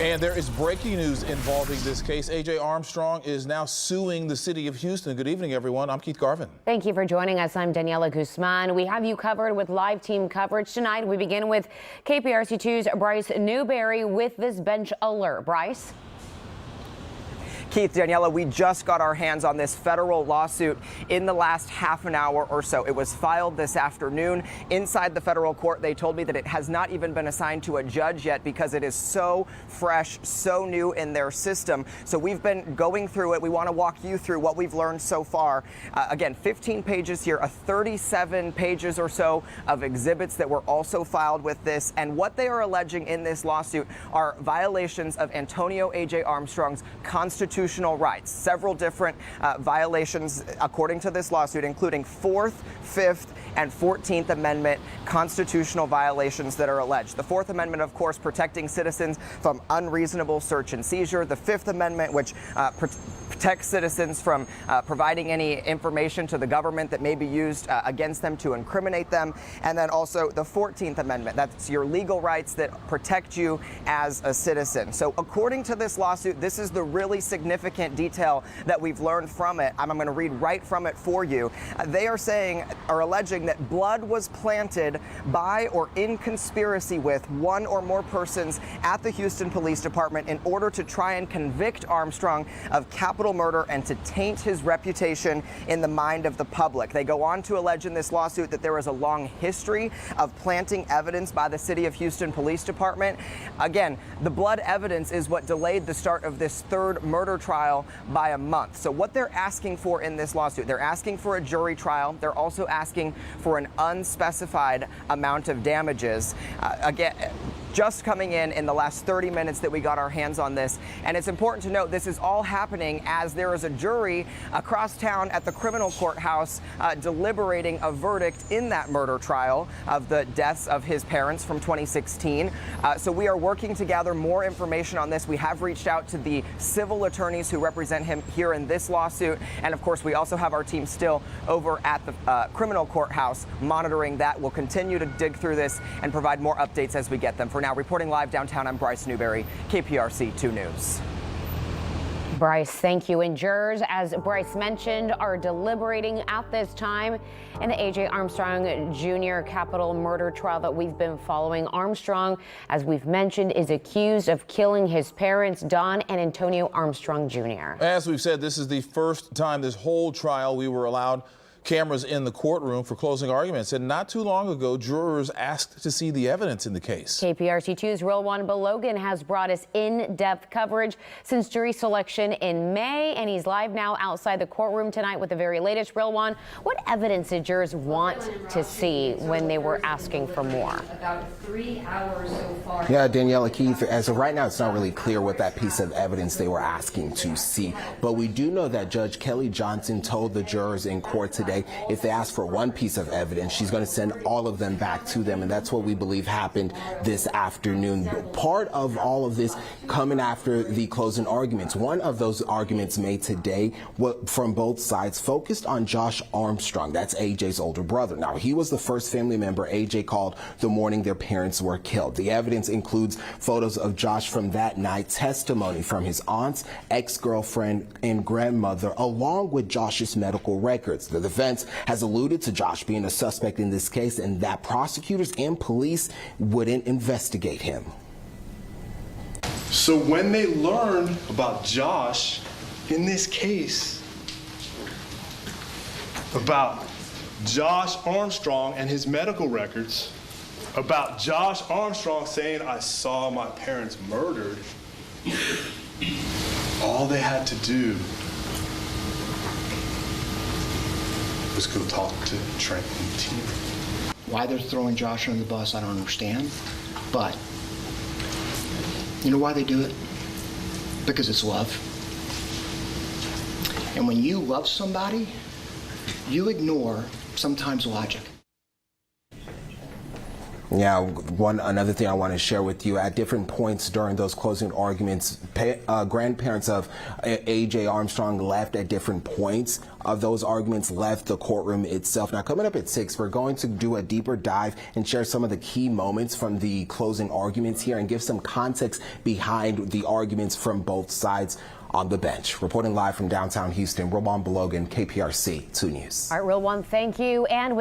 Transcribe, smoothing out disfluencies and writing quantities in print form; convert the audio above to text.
And there is breaking news involving this case. AJ Armstrong is now suing the city of Houston. Good evening, everyone. I'm Keith Garvin. Thank you for joining us. I'm Daniela Guzman. We have you covered with live team coverage tonight. We begin with KPRC2's Bryce Newberry with this bench alert. Bryce? Keith, Daniela, we just got our hands on this federal lawsuit in the last half an hour or so. It was filed this afternoon inside the federal court. They told me that it has not even been assigned to a judge yet because it is so fresh, so new in their system. So we've been going through it. We want to walk you through what we've learned so far. Again, 15 pages here, 37 pages or so of exhibits that were also filed with this. And what they are alleging in this lawsuit are violations of Antonio AJ Armstrong's constitutional rights. Several different violations, according to this lawsuit, including 4th, 5th, and 14th Amendment constitutional violations that are alleged. The 4th Amendment, of course, protecting citizens from unreasonable search and seizure. The 5th Amendment, which protects citizens from providing any information to the government that may be used against them to incriminate them. And then also the 14th Amendment. That's your legal rights that protect you as a citizen. So according to this lawsuit, this is the really significant detail that we've learned from it. I'm going to read right from it for you. They are alleging that blood was planted by or in conspiracy with one or more persons at the Houston Police Department in order to try and convict Armstrong of capital murder and to taint his reputation in the mind of the public. They go on to allege in this lawsuit that there is a long history of planting evidence by the City of Houston Police Department. Again, the blood evidence is what delayed the start of this third murder trial by a month. So what they're asking for in this lawsuit, they're asking for a jury trial. They're also asking for an unspecified amount of damages. Again, just coming in the last 30 minutes that we got our hands on this. And it's important to note this is all happening as there is a jury across town at the criminal courthouse deliberating a verdict in that murder trial of the deaths of his parents from 2016. So we are working to gather more information on this. We have reached out to the civil attorneys who represent him here in this lawsuit. And of course, we also have our team still over at the criminal courthouse monitoring that. We'll continue to dig through this and provide more updates as we get them. For now, reporting live downtown, I'm Bryce Newberry, KPRC 2 News. Bryce, thank you. And jurors, as Bryce mentioned, are deliberating at this time in the AJ Armstrong Jr. capital murder trial that we've been following. Armstrong, as we've mentioned, is accused of killing his parents, Don and Antonio Armstrong Jr. As we've said, this is the first time this whole trial we were allowed cameras in the courtroom for closing arguments. And not too long ago, jurors asked to see the evidence in the case. KPRC2's Real One Belogan has brought us in-depth coverage since jury selection in May, and he's live now outside the courtroom tonight with the very latest. Real One, what evidence did jurors want to see when they were asking for more? About 3 hours so far. Yeah, Daniela, Keith, as of right now, it's not really clear what that piece of evidence they were asking to see. But we do know that Judge Kelly Johnson told the jurors in court today if they ask for one piece of evidence, she's going to send all of them back to them. And that's what we believe happened this afternoon. Part of all of this coming after the closing arguments. One of those arguments made today from both sides focused on Josh Armstrong. That's AJ's older brother. Now, he was the first family member AJ called the morning their parents were killed. The evidence includes photos of Josh from that night, testimony from his aunts, ex-girlfriend, and grandmother, along with Josh's medical records. The defense has alluded to Josh being a suspect in this case and that prosecutors and police wouldn't investigate him. So when they learned about Josh in this case, about Josh Armstrong and his medical records, about Josh Armstrong saying, "I saw my parents murdered," all they had to do was go talk to Trent and Tina. Why they're throwing Josh under the bus, I don't understand. But you know why they do it? Because it's love. And when you love somebody, you ignore sometimes logic. Yeah, another thing I want to share with you, at different points during those closing arguments, grandparents of AJ Armstrong left at different points of those arguments, left the courtroom itself. Now, coming up at 6, we're going to do a deeper dive and share some of the key moments from the closing arguments here and give some context behind the arguments from both sides on the bench. Reporting live from downtown Houston, Robon Belogan, KPRC 2 News. All right, Real One, thank you. And